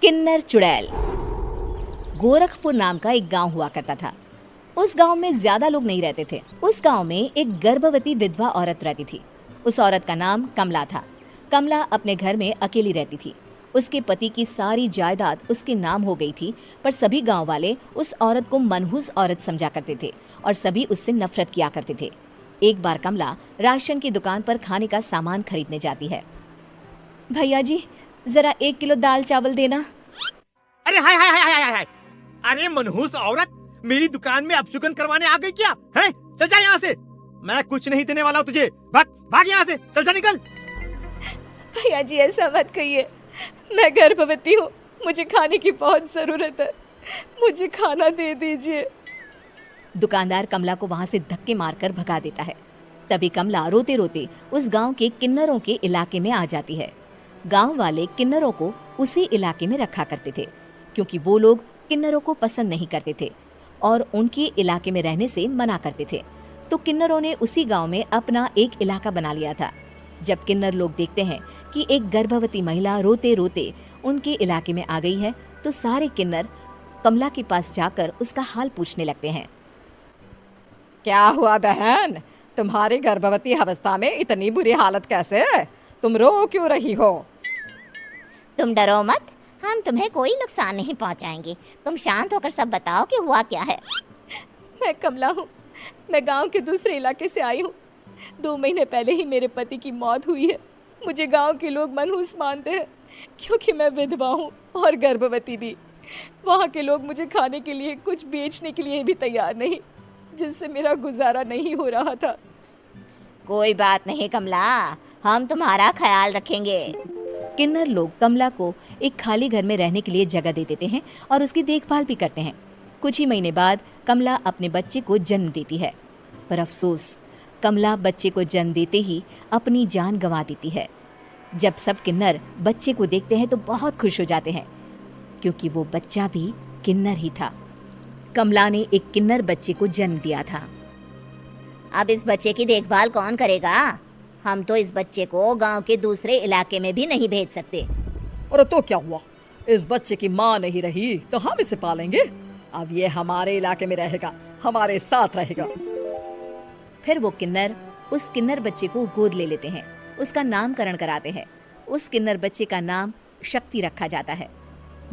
किन्नर चुड़ैल। गोरखपुर नाम का एक गांव हुआ करता था। उस गांव में ज्यादा लोग नहीं रहते थे। उस गांव में एक गर्भवती विधवा औरत रहती थी। उस औरत का नाम कमला था। कमला अपने घर में अकेली रहती थी। उसके पति की सारी जायदाद उसके नाम हो गई थी, पर सभी गांव वाले उस औरत को मनहूस औरत समझा करते थे और सभी उससे नफरत किया करते थे। एक बार कमला राशन की दुकान पर खाने का सामान खरीदने जाती है। भैया जी, जरा 1 किलो दाल चावल देना। अरे हाय हाय हाय हाय हाय! अरे मनहूस औरत, मेरी दुकान में अपशुगन करवाने आ गई क्या? हैं? चल जा यहाँ से, मैं कुछ नहीं देने वाला हूँ तुझे। भाग भाग यहाँ से, चल जा निकल। भैया जी, ऐसा मत कहिए, मैं गर्भवती हूँ, मुझे खाने की बहुत जरूरत है, मुझे खाना दे दीजिए। दुकानदार कमला को वहां से धक्के मारकर भगा देता है। तभी कमला रोते रोते उस गांव के किन्नरों के इलाके में आ जाती है। गांव वाले किन्नरों को उसी इलाके में रखा करते थे, क्योंकि वो लोग किन्नरों को पसंद नहीं करते थे और उनके इलाके में रहने से मना करते थे। तो किन्नरों ने उसी गांव में अपना एक इलाका बना लिया था। जब किन्नर लोग देखते हैं कि एक गर्भवती महिला रोते रोते उनके इलाके में आ गई है, तो सारे किन्नर कमला के पास जाकर उसका हाल पूछने लगते हैं। क्या हुआ बहन, तुम्हारी गर्भवती अवस्था में इतनी बुरी हालत कैसे है? तुम रो क्यों रही हो? तुम डरो मत, हम तुम्हें कोई नुकसान नहीं पहुंचाएंगे। तुम शांत होकर सब बताओ कि हुआ क्या है। मैं कमला हूँ, मैं गांव के दूसरे इलाके से आई हूँ। 2 महीने पहले ही मेरे पति की मौत हुई है। मुझे गांव के लोग मनहूस मानते हैं, क्योंकि मैं विधवा हूँ और गर्भवती भी। वहाँ के लोग मुझे खाने के लिए कुछ बेचने के लिए भी तैयार नहीं, जिससे मेरा गुजारा नहीं हो रहा था। कोई बात नहीं कमला, हम तुम्हारा ख्याल रखेंगे। किन्नर लोग कमला को एक खाली घर में रहने के लिए जगह दे देते हैं और उसकी देखभाल भी करते हैं। कुछ ही महीने बाद कमला अपने बच्चे को जन्म देती है, पर अफसोस, कमला बच्चे को जन्म देते ही अपनी जान गंवा देती है। जब सब किन्नर बच्चे को देखते हैं तो बहुत खुश हो जाते हैं, क्योंकि वो बच्चा भी किन्नर ही था। कमला ने एक किन्नर बच्चे को जन्म दिया था। अब इस बच्चे की देखभाल कौन करेगा? हम तो इस बच्चे को गांव के दूसरे इलाके में भी नहीं भेज सकते। और तो क्या हुआ, इस बच्चे की माँ नहीं रही तो हम इसे पालेंगे। अब ये हमारे इलाके में रहेगा, हमारे साथ रहेगा। फिर वो किन्नर उस किन्नर बच्चे को गोद ले लेते हैं, उसका नामकरण कराते हैं। उस किन्नर बच्चे का नाम शक्ति रखा जाता है।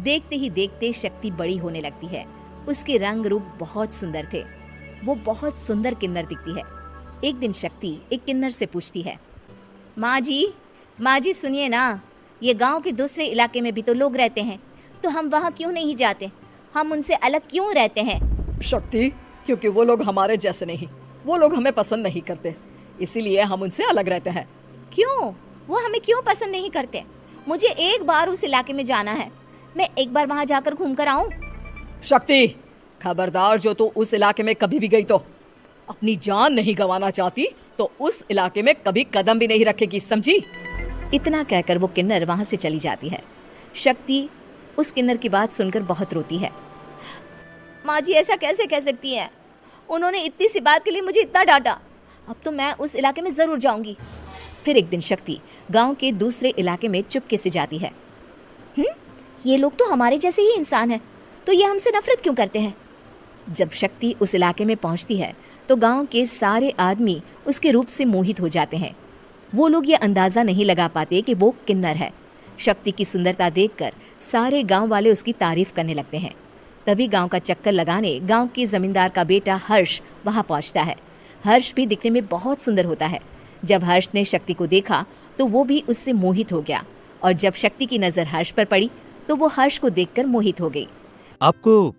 देखते ही देखते शक्ति बड़ी होने लगती है। उसके रंग रूप बहुत सुंदर थे। वो बहुत सुंदर किन्नर दिखती है। एक दिन शक्ति एक किन्नर से पूछती है, माँ जी सुनिए ना, ये गांव के दूसरे इलाके में भी तो लोग रहते हैं, तो हम वहाँ क्यों नहीं जाते? हम उनसे अलग क्यों रहते हैं? शक्ति, क्योंकि वो लोग हमारे जैसे नहीं, वो लोग हमें पसंद नहीं करते, इसीलिए हम उनसे अलग रहते हैं। क्यों? वो हमें क्यों पसंद नहीं करते? मुझे एक बार उस इलाके में जाना है, मैं एक बार वहाँ जाकर घूम कर आऊँ। शक्ति, खबरदार, जो तू उस इलाके में कभी भी गई तो अपनी जान नहीं गंवाना चाहती तो उस इलाके में कभी कदम भी नहीं रखेगी, समझी? इतना कहकर वो किन्नर वहां से चली जाती है। शक्ति उस किन्नर की बात सुनकर बहुत रोती है। माँ जी, ऐसा कैसे कह सकती हैं? उन्होंने इतनी सी बात के लिए मुझे इतना डांटा। अब तो मैं उस इलाके में जरूर जाऊंगी। फिर एक दिन शक्ति गांव के दूसरे इलाके में चुपके से जाती है। ये लोग तो हमारे जैसे ही इंसान हैं, तो ये हमसे नफरत क्यों करते हैं? जब शक्ति उस इलाके में पहुंचती है तो गांव के सारे आदमी उसके रूप से मोहित हो जाते हैं। वो लोग ये अंदाजा नहीं लगा पाते कि वो किन्नर है। शक्ति की सुंदरता देखकर सारे गांव वाले उसकी तारीफ करने लगते हैं। तभी गांव का चक्कर लगाने गांव के जमींदार का बेटा हर्ष वहां पहुंचता है। हर्ष भी दिखने में बहुत सुंदर होता है। जब हर्ष ने शक्ति को देखा तो वो भी उससे मोहित हो गया, और जब शक्ति की नजर हर्ष पर पड़ी तो वो हर्ष को देखकर मोहित हो गई। आपको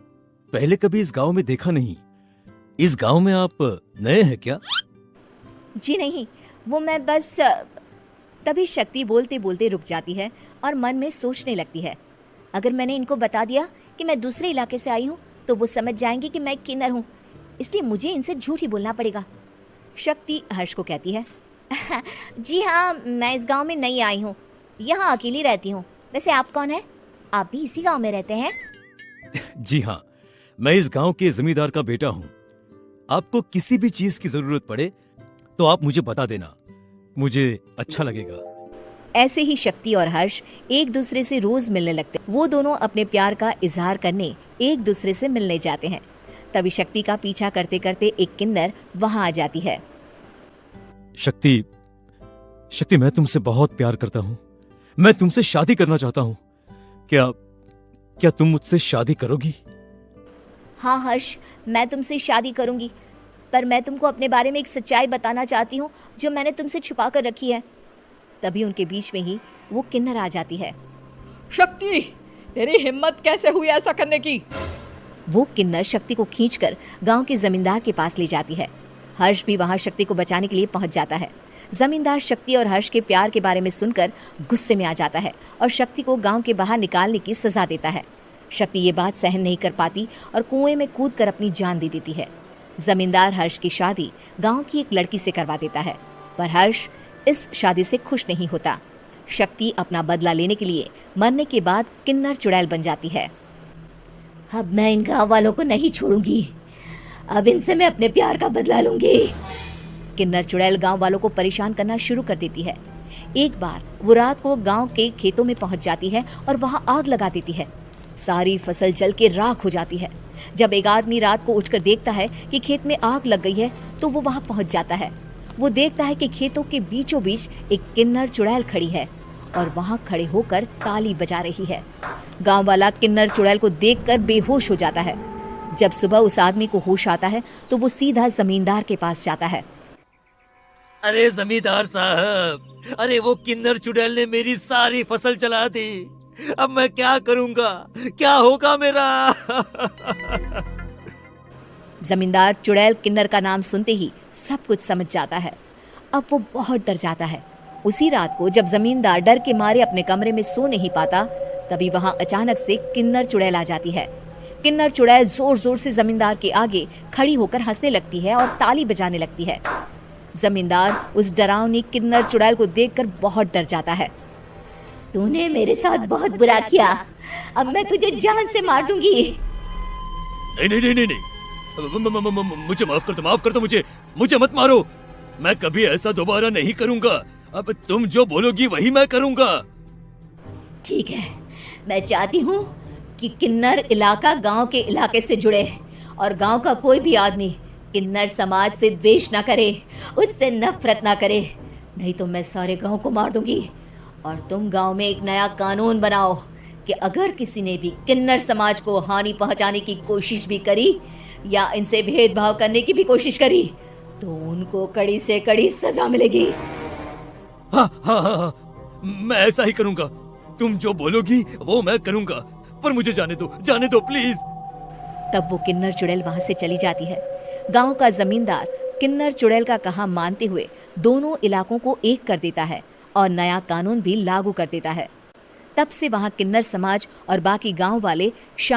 पहले कभी इस गांव में देखा नहीं। इस गांव में आप नए हैं क्या? जी नहीं, वो मैं बस। तभी शक्ति बोलते बोलते रुक जाती है और मन में सोचने लगती है, अगर मैंने इनको बता दिया कि मैं दूसरे इलाके से आई हूँ तो वो समझ जाएंगे कि मैं किन्नर हूँ, इसलिए मुझे इनसे झूठ ही बोलना पड़ेगा। शक्ति हर्ष को कहती है, जी हाँ, मैं इस गांव में नई आई हूँ, यहाँ अकेली रहती हूँ। वैसे आप कौन है? आप भी इसी गांव में रहते हैं? जी हाँ, मैं इस गांव के जमींदार का बेटा हूँ। आपको किसी भी चीज की जरूरत पड़े तो आप मुझे बता देना, मुझे अच्छा लगेगा। ऐसे ही शक्ति और हर्ष एक दूसरे से रोज मिलने लगते। वो दोनों अपने प्यार का इजहार करने एक दूसरे से मिलने जाते हैं। तभी शक्ति का पीछा करते करते एक किन्नर वहां आ जाती है। शक्ति, शक्ति, मैं तुमसे बहुत प्यार करता हूँ। मैं तुमसे शादी करना चाहता हूँ। क्या क्या तुम मुझसे शादी करोगी? हाँ हर्ष, मैं तुमसे शादी करूंगी, पर मैं तुमको अपने बारे में एक सच्चाई बताना चाहती हूँ जो मैंने तुमसे छुपा कर रखी है। तभी उनके बीच में ही वो किन्नर आ जाती है। शक्ति, तेरी हिम्मत कैसे हुई ऐसा करने की? वो किन्नर शक्ति को खींचकर गांव के जमींदार के पास ले जाती है। हर्ष भी वहां शक्ति को बचाने के लिए पहुंच जाता है। जमींदार शक्ति और हर्ष के प्यार के बारे में सुनकर गुस्से में आ जाता है और शक्ति को गांव के बाहर निकालने की सजा देता है। शक्ति ये बात सहन नहीं कर पाती और कुएं में कूदकर अपनी जान दे देती है। जमींदार हर्ष की शादी गांव की एक लड़की से करवा देता है, पर हर्ष इस शादी से खुश नहीं होता। शक्ति अपना बदला लेने के लिए मरने के बाद किन्नर चुड़ैल बन जाती है। अब मैं इन गांव वालों को नहीं छोड़ूंगी, अब इनसे मैं अपने प्यार का बदला लूंगी। किन्नर चुड़ैल गांव वालों को परेशान करना शुरू कर देती है। एक बार वो रात को गांव के खेतों में पहुंच जाती है और वहां आग लगा देती है। सारी फसल जल के राख हो जाती है। जब एक आदमी रात को उठकर देखता है कि खेत में आग लग गई है तो वो वहां पहुंच जाता है। वो देखता है कि खेतों के बीचों बीच एक किन्नर चुड़ैल खड़ी है और वहां खड़े होकर ताली बजा रही है। गांव वाला किन्नर चुड़ैल को देखकर बेहोश हो जाता है। जब सुबह उस आदमी को होश आता है तो वो सीधा जमींदार के पास जाता है। अरे जमींदार साहब, अरे वो किन्नर चुड़ैल ने मेरी सारी फसल जला दी। अब मैं क्या करूंगा? क्या होगा मेरा? जमींदार चुड़ैल किन्नर का नाम सुनते ही सब कुछ समझ जाता है। अब वो बहुत डर जाता है। उसी रात को जब जमींदार डर के मारे अपने कमरे में सो नहीं पाता, तभी वहां अचानक से किन्नर चुड़ैल आ जाती है। किन्नर चुड़ैल जोर जोर से जमींदार के आगे खड़ी होकर हंसने लगती है और ताली बजाने लगती है। जमींदार उस डरावनी किन्नर चुड़ैल को देखकर बहुत डर जाता है। तूने मेरे साथ बहुत बुरा किया, अब मैं तुझे जान से मार दूंगी। नहीं नहीं नहीं नहीं नहीं, मुझे माफ कर दो, मुझे मत मारो। मैं कभी ऐसा दोबारा नहीं करूंगा। अब तुम जो बोलोगी वही मैं करूंगा। ठीक है, मैं चाहती हूँ कि किन्नर इलाका गांव के इलाके से जुड़े और गांव का कोई भी आदमी किन्नर समाज से द्वेष ना करे, उससे नफरत ना करे, नहीं तो मैं सारे गांव को मार दूंगी। और तुम गांव में एक नया कानून बनाओ कि अगर किसी ने भी किन्नर समाज को हानि पहुंचाने की कोशिश भी करी या इनसे भेदभाव करने की भी कोशिश करी तो उनको कड़ी से कड़ी सजा मिलेगी। हाँ हाँ हाँ हाँ, मैं ऐसा ही करूंगा। तुम जो बोलोगी वो मैं करूंगा, पर मुझे जाने दो प्लीज। तब वो किन्नर चुड़ैल वहां से चली जाती है। गांव का जमींदार किन्नर चुड़ैल का कहा मानते हुए दोनों इलाकों को एक कर देता है और नया कानून भी लागू कर देता है। तब से वहां किन्नर समाज और बाकी गांव वाले